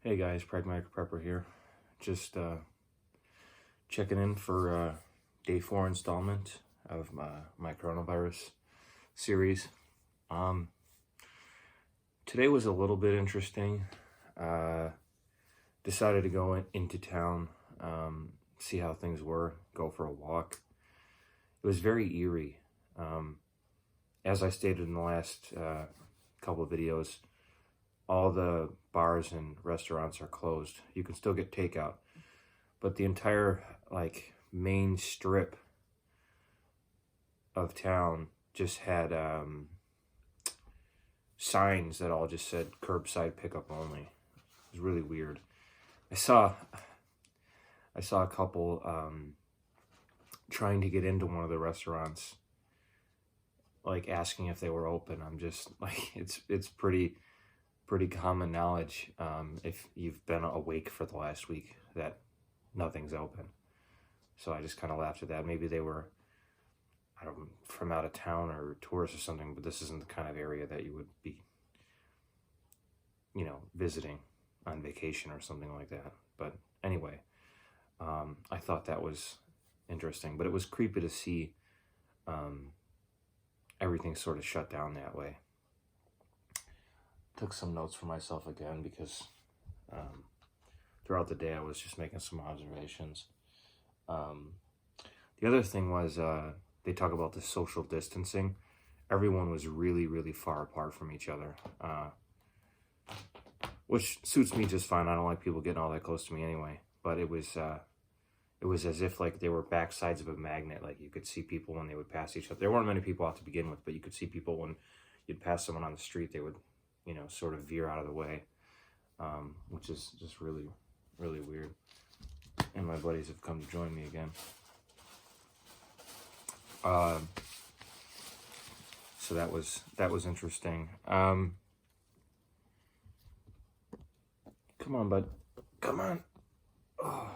Hey guys, Pragmatic Prepper here. Just checking in for day 4 installment of my coronavirus series. Today was a little bit interesting. Decided to go into town, see how things were, go for a walk. It was very eerie. As I stated in the last couple of videos, all the bars and restaurants are closed. You can still get takeout, but the entire main strip of town just had signs that all just said curbside pickup only. It was really weird. I saw a couple trying to get into one of the restaurants, asking if they were open. I'm just it's pretty common knowledge, if you've been awake for the last week, that nothing's open. So I just kind of laughed at that. Maybe they were, I don't know, from out of town or tourists or something, but this isn't the kind of area that you would be, visiting on vacation or something like that. But anyway, I thought that was interesting, but it was creepy to see everything sort of shut down that way. Took some notes for myself again because throughout the day I was just making some observations. The other thing was they talk about the social distancing. Everyone was really, really far apart from each other, which suits me just fine. I don't like people getting all that close to me anyway. But it was as if they were backsides of a magnet. You could see people when they would pass each other. There weren't many people out to begin with, but you could see people when you'd pass someone on the street, they would sort of veer out of the way, which is just really, really weird. And my buddies have come to join me again. So that was interesting. Come on, bud. Come on. Oh.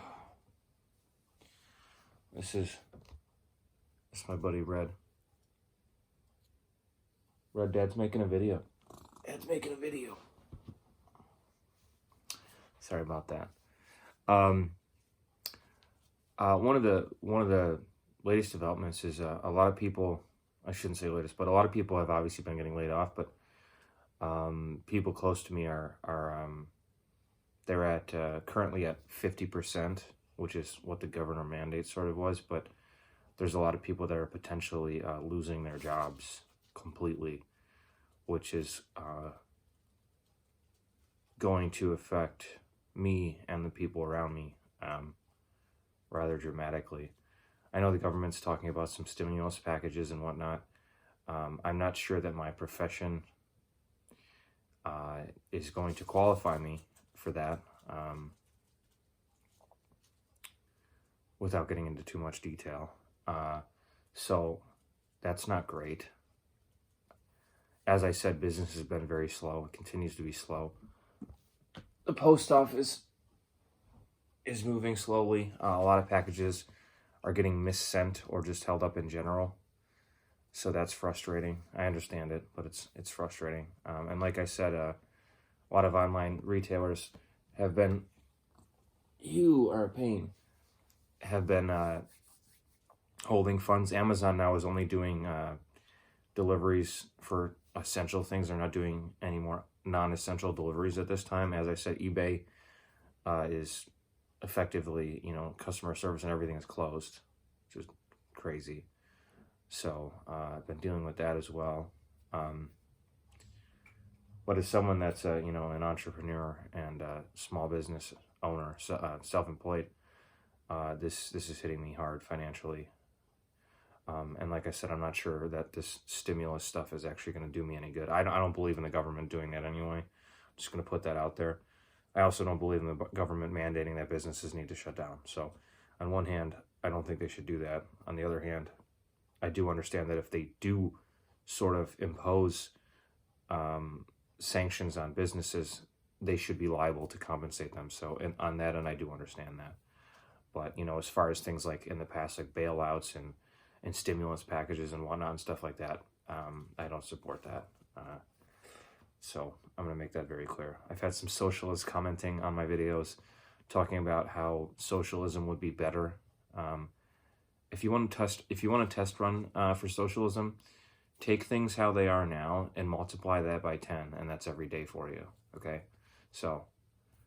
This is my buddy Red. Red, Dad's making a video. Dad's making a video. Sorry about that. One of the latest developments is a lot of people, I shouldn't say latest, but a lot of people have obviously been getting laid off, but people close to me are they're at currently at 50%, which is what the governor mandate sort of was, but there's a lot of people that are potentially losing their jobs completely, which is going to affect me and the people around me rather dramatically. I know the government's talking about some stimulus packages and whatnot. I'm not sure that my profession is going to qualify me for that, without getting into too much detail. So that's not great. As I said, business has been very slow. It continues to be slow. The post office is moving slowly. A lot of packages are getting missent or just held up in general. So that's frustrating. I understand it, but it's frustrating. And like I said, a lot of online retailers have been, you are a pain, have been holding funds. Amazon now is only doing deliveries for essential things. They're not doing any more non-essential deliveries at this time. As I said, eBay is effectively, customer service and everything is closed, which is crazy. So I've been dealing with that as well. But as someone that's an entrepreneur and a small business owner, self-employed, this is hitting me hard financially. And like I said, I'm not sure that this stimulus stuff is actually going to do me any good. I don't believe in the government doing that anyway. I'm just going to put that out there. I also don't believe in the government mandating that businesses need to shut down. So on one hand, I don't think they should do that. On the other hand, I do understand that if they do sort of impose sanctions on businesses, they should be liable to compensate them. So on that end, I do understand that. But, as far as things like in the past, like bailouts and stimulus packages and whatnot and stuff like that, I don't support that. So I'm going to make that very clear. I've had some socialists commenting on my videos talking about how socialism would be better. If you want to test run for socialism, take things how they are now and multiply that by 10, and that's every day for you. Okay, so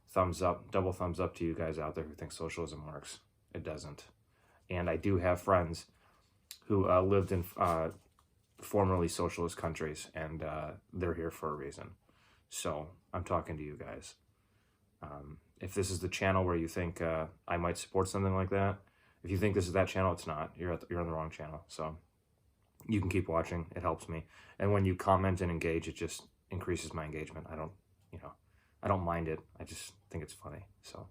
thumbs up, double thumbs up to you guys out there who think socialism works. It doesn't. And I do have friends who lived in formerly socialist countries, and they're here for a reason. So I'm talking to you guys. If this is the channel where you think I might support something like that, if you think this is that channel, it's not. You're on the wrong channel. So you can keep watching. It helps me. And when you comment and engage, it just increases my engagement. I don't mind it. I just think it's funny. So,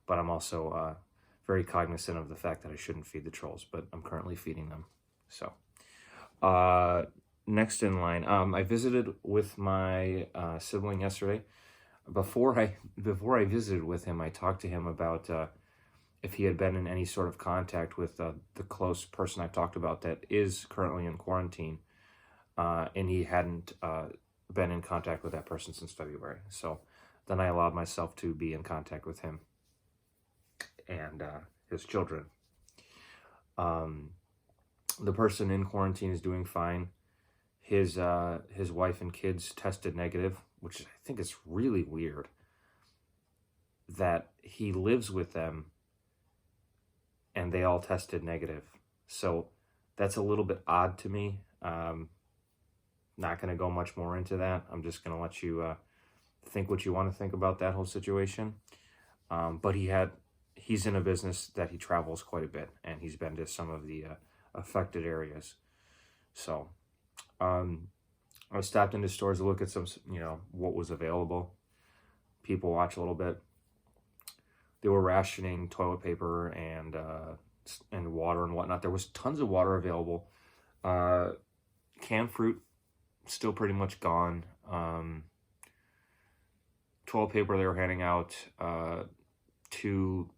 but I'm also very cognizant of the fact that I shouldn't feed the trolls, but I'm currently feeding them. So, next in line, I visited with my sibling yesterday. Before I visited with him, I talked to him about if he had been in any sort of contact with the close person I talked about that is currently in quarantine, and he hadn't been in contact with that person since February. So then I allowed myself to be in contact with him and his children. The person in quarantine is doing fine. His wife and kids tested negative, which I think is really weird that he lives with them and they all tested negative. So that's a little bit odd to me. Not going to go much more into that. I'm just going to let you think what you want to think about that whole situation. But he's in a business that he travels quite a bit, and he's been to some of the affected areas. So I stopped into stores to look at some, what was available. People watch a little bit. They were rationing toilet paper and water and whatnot. There was tons of water available. Canned fruit, still pretty much gone. Toilet paper, they were handing out 2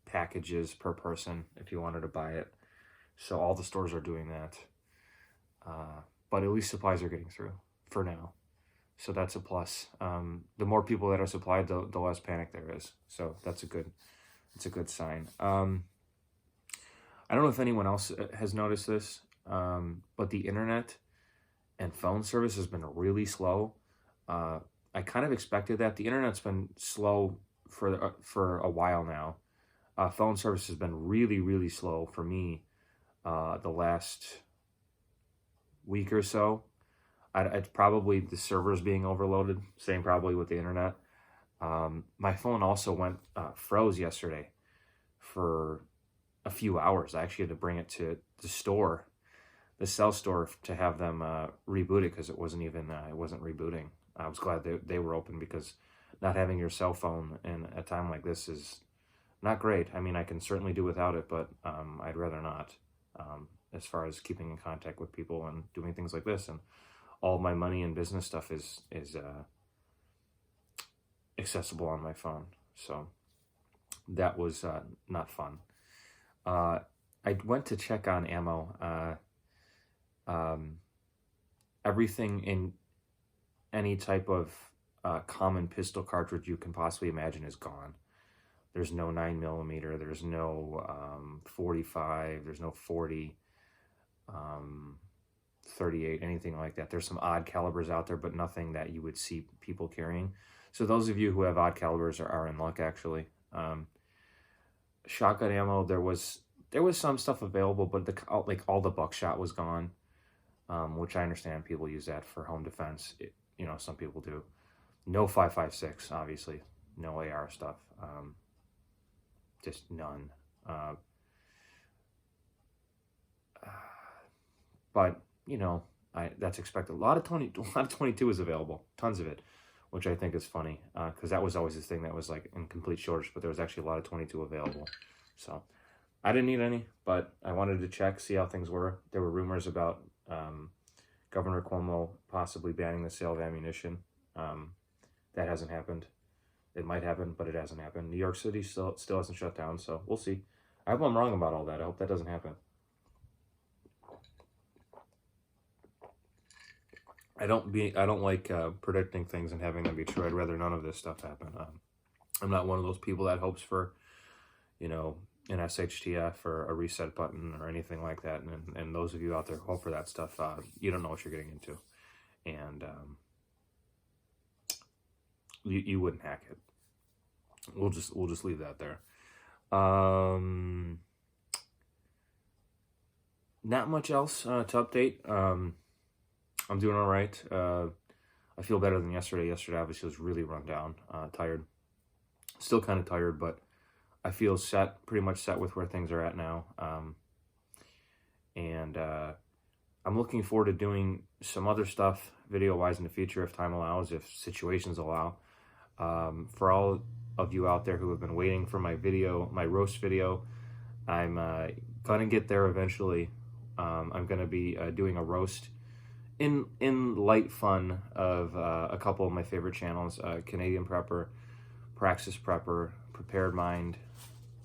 packages per person if you wanted to buy it. So all the stores are doing that. But at least supplies are getting through for now. So that's a plus. The more people that are supplied, the less panic there is. So that's a good sign. I don't know if anyone else has noticed this, but the internet and phone service has been really slow. I kind of expected that. The internet's been slow for a while now. Phone service has been really, really slow for me the last week or so. It's probably the servers being overloaded. Same probably with the internet. My phone also froze yesterday for a few hours. I actually had to bring it to the store, the cell store, to have them reboot it because it wasn't rebooting. I was glad they were open because not having your cell phone in a time like this is not great. I mean, I can certainly do without it, but I'd rather not. As far as keeping in contact with people and doing things like this, and all my money and business stuff is accessible on my phone. So that was not fun. I went to check on ammo. Everything in any type of common pistol cartridge you can possibly imagine is gone. There's no 9mm, there's no 45, there's no 40, 38, anything like that. There's some odd calibers out there, but nothing that you would see people carrying. So those of you who have odd calibers are in luck, actually. Shotgun ammo, there was some stuff available, but all the buckshot was gone, which I understand people use that for home defense. Some people do. No 5.56, obviously. No AR stuff. Just none. But that's expected. A lot of 22 is available, tons of it, which I think is funny because that was always this thing that was in complete shortage, but there was actually a lot of 22 available. So I didn't need any, but I wanted to check, see how things were. There were rumors about Governor Cuomo possibly banning the sale of ammunition. That hasn't happened. It might happen, but it hasn't happened. New York City still hasn't shut down, so we'll see. I hope I'm wrong about all that. I hope that doesn't happen. I don't like predicting things and having them be true. I'd rather none of this stuff happen. I'm not one of those people that hopes for, you know, an SHTF or a reset button or anything like that. And those of you out there who hope for that stuff, you don't know what you're getting into, and you wouldn't hack it. We'll just leave that there. Not much else to update. I'm doing all right. I feel better than yesterday. Yesterday obviously was really run down, tired. Still kind of tired, but I feel pretty much set with where things are at now. And I'm looking forward to doing some other stuff video-wise in the future if time allows, if situations allow. For all of you out there who have been waiting for my roast video, I'm gonna get there eventually. I'm gonna be doing a roast in light fun of a couple of my favorite channels, Canadian Prepper, Praxis Prepper, Prepared Mind,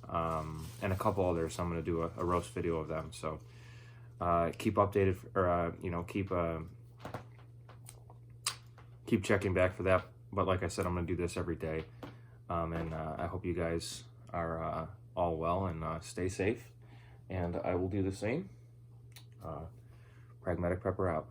and a couple others. So I'm going to do a roast video of them. So keep updated, or keep checking back for that. But like I said, I'm going to do this every day, and I hope you guys are all well and stay safe. And I will do the same. Pragmatic Prepper out.